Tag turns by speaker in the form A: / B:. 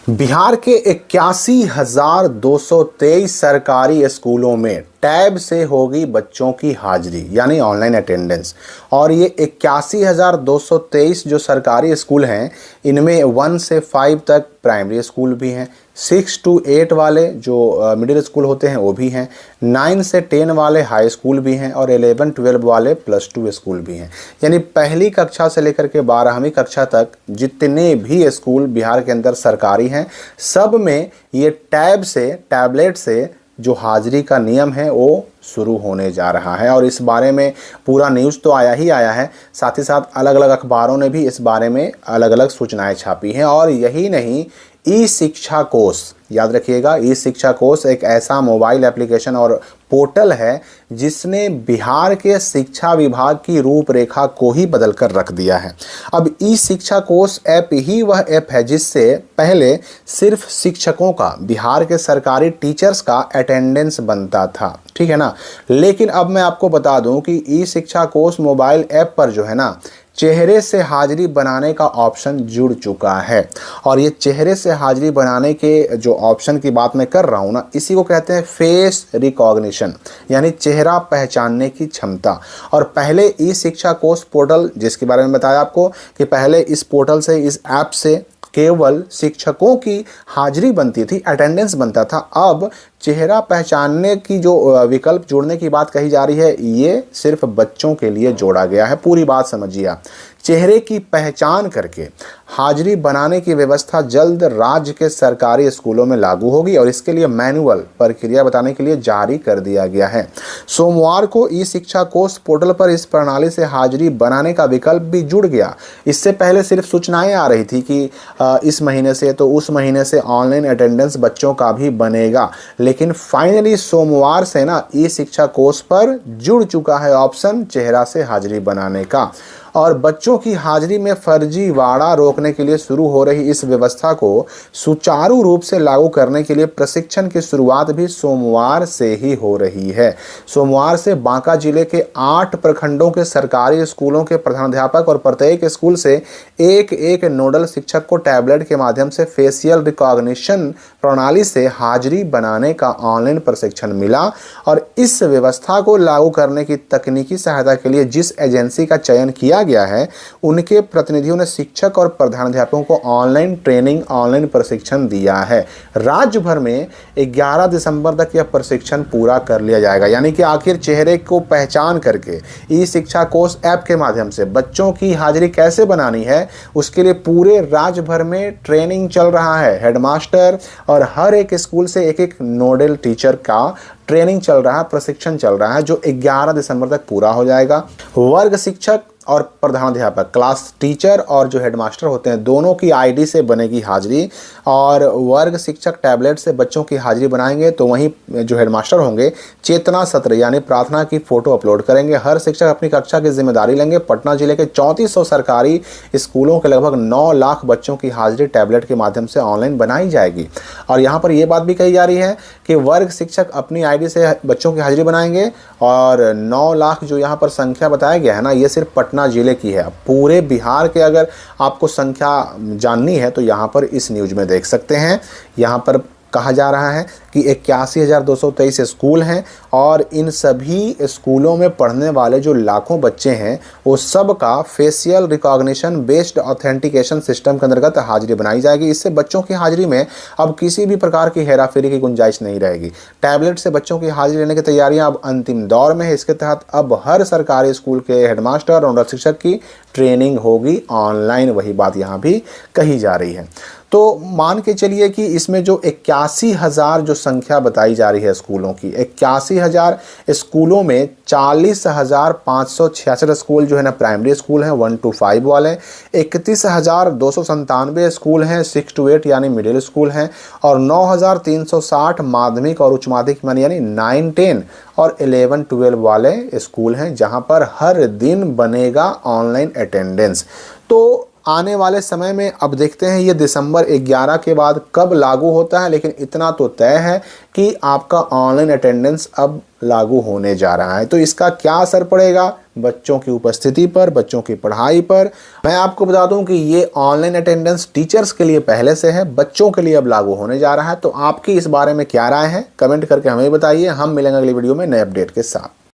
A: बिहार के 81,223 सरकारी स्कूलों में टैब से होगी बच्चों की हाजिरी यानी ऑनलाइन अटेंडेंस। और ये 81,223 जो सरकारी स्कूल हैं इनमें 1 से 5 तक प्राइमरी स्कूल भी हैं, 6 to 8 वाले जो मिडिल स्कूल होते हैं वो भी हैं, 9 से 10 वाले हाई स्कूल भी हैं और 11-12 वाले +2 स्कूल भी हैं। यानी पहली कक्षा से लेकर के 12वीं कक्षा तक जितने भी स्कूल बिहार के अंदर सरकारी हैं सब में ये टैबलेट से जो हाजिरी का नियम है वो शुरू होने जा रहा है। और इस बारे में पूरा न्यूज़ तो आया ही आया है, साथ ही साथ अलग अलग अखबारों ने भी इस बारे में अलग अलग सूचनाएं छापी हैं। और यही नहीं, ई शिक्षा कोष, याद रखिएगा, ई शिक्षा कोष एक ऐसा मोबाइल एप्लीकेशन और पोर्टल है जिसने बिहार के शिक्षा विभाग की रूपरेखा को ही बदल कर रख दिया है। अब ई शिक्षा कोष ऐप ही वह ऐप है जिससे पहले सिर्फ शिक्षकों का, बिहार के सरकारी टीचर्स का अटेंडेंस बनता था, ठीक है ना। लेकिन अब मैं आपको बता दूं कि ई शिक्षा कोष मोबाइल ऐप पर जो है ना चेहरे से हाजिरी बनाने का ऑप्शन जुड़ चुका है। और ये चेहरे से हाजिरी बनाने के जो ऑप्शन की बात मैं कर रहा हूँ ना, इसी को कहते हैं फेस रिकॉग्निशन, यानी चेहरा पहचानने की क्षमता। और पहले ई शिक्षा कोष पोर्टल, जिसके बारे में बताया आपको कि पहले इस पोर्टल से, इस ऐप से केवल शिक्षकों की हाजिरी बनती थी, अटेंडेंस बनता था। अब चेहरा पहचानने की जो विकल्प जोड़ने की बात कही जा रही है ये सिर्फ बच्चों के लिए जोड़ा गया है। पूरी बात समझिए आप, चेहरे की पहचान करके हाजिरी बनाने की व्यवस्था जल्द राज्य के सरकारी स्कूलों में लागू होगी और इसके लिए मैनुअल प्रक्रिया बताने के लिए जारी कर दिया गया है। सोमवार को ई शिक्षा कोष पोर्टल पर इस प्रणाली से हाजिरी बनाने का विकल्प भी जुड़ गया। इससे पहले सिर्फ सूचनाएं आ रही थी कि इस महीने से तो उस महीने से ऑनलाइन अटेंडेंस बच्चों का भी बनेगा, लेकिन फाइनली सोमवार से ना ई शिक्षा कोष पर जुड़ चुका है ऑप्शन चेहरा से हाजिरी बनाने का। और बच्चों की हाजिरी में फर्जीवाड़ा रोकने के लिए शुरू हो रही इस व्यवस्था को सुचारू रूप से लागू करने के लिए प्रशिक्षण की शुरुआत भी सोमवार से ही हो रही है। सोमवार से बांका जिले के 8 प्रखंडों के सरकारी स्कूलों के प्रधानाध्यापक और प्रत्येक स्कूल से एक एक नोडल शिक्षक को टैबलेट के माध्यम से फेशियल रिकॉग्निशन प्रणाली से हाजिरी बनाने का ऑनलाइन प्रशिक्षण मिला। और इस व्यवस्था को लागू करने की तकनीकी सहायता के लिए जिस एजेंसी का चयन किया गया है उनके प्रतिनिधियों ने शिक्षक और प्रधानाध्यापकों को ऑनलाइन ट्रेनिंग, ऑनलाइन प्रशिक्षण दिया है। राज्य भर में 11 दिसंबर तक यह प्रशिक्षण पूरा कर लिया जाएगा। यानी कि आखिर चेहरे को पहचान करके ई शिक्षा कोष ऐप के माध्यम से बच्चों की हाजिरी कैसे बनानी है उसके लिए पूरे राज्य भर में ट्रेनिंग चल रहा है। हेडमास्टर और हर एक स्कूल से एक एक नोडल टीचर का ट्रेनिंग चल रहा है, प्रशिक्षण चल रहा है, जो 11 दिसंबर तक पूरा हो जाएगा। वर्ग शिक्षक और प्रधानाध्यापक, क्लास टीचर और जो हेडमास्टर होते हैं दोनों की आईडी से बनेगी हाजिरी। और वर्ग शिक्षक टैबलेट से बच्चों की हाजिरी बनाएंगे तो वहीं जो हेडमास्टर होंगे चेतना सत्र यानी प्रार्थना की फ़ोटो अपलोड करेंगे। हर शिक्षक अपनी कक्षा की जिम्मेदारी लेंगे। पटना जिले के 3400 सरकारी स्कूलों के लगभग 9 लाख बच्चों की हाजिरी टैबलेट के माध्यम से ऑनलाइन बनाई जाएगी। और यहाँ पर यह बात भी कही जा रही है कि वर्ग शिक्षक अपनी आईडी से बच्चों की हाजिरी बनाएंगे। और 9 लाख जो यहाँ पर संख्या बताया गया है ना, ये सिर्फ पटना जिले की है। पूरे बिहार के अगर आपको संख्या जाननी है तो यहाँ पर इस न्यूज़ में देख सकते हैं। यहाँ पर कहा जा रहा है कि 81,223 स्कूल हैं और इन सभी स्कूलों में पढ़ने वाले जो लाखों बच्चे हैं वो सब का facial recognition based authentication system के अंतर्गत हाजिरी बनाई जाएगी। इससे बच्चों की हाजिरी में अब किसी भी प्रकार की हेराफेरी की गुंजाइश नहीं रहेगी। टैबलेट से बच्चों की हाजिरी लेने की तैयारियां अब अंतिम दौर में है। इसके तहत अब हर सरकारी स्कूल के हेडमास्टर और नोडल शिक्षक की ट्रेनिंग होगी ऑनलाइन, वही बात यहाँ भी कही जा रही है। तो मान के चलिए कि इसमें जो 81,000 जो संख्या बताई जा रही है स्कूलों की, 81,000 स्कूलों में 40,566 स्कूल जो है ना प्राइमरी स्कूल हैं 1 to 5 वाले, 31,297 स्कूल हैं 6 to 8 यानी मिडिल स्कूल हैं, और 9,360 माध्यमिक और उच्च माध्यमिक यानी 9, 10 और 11, 12 वाले स्कूल हैं जहां पर हर दिन बनेगा ऑनलाइन अटेंडेंस। तो आने वाले समय में अब देखते हैं ये दिसंबर 11 के बाद कब लागू होता है, लेकिन इतना तो तय है कि आपका ऑनलाइन अटेंडेंस अब लागू होने जा रहा है। तो इसका क्या असर पड़ेगा बच्चों की उपस्थिति पर, बच्चों की पढ़ाई पर? मैं आपको बता दूं कि ये ऑनलाइन अटेंडेंस टीचर्स के लिए पहले से है, बच्चों के लिए अब लागू होने जा रहा है। तो आपकी इस बारे में क्या राय है, कमेंट करके हमें बताइए। हम मिलेंगे अगली वीडियो में नए अपडेट के साथ।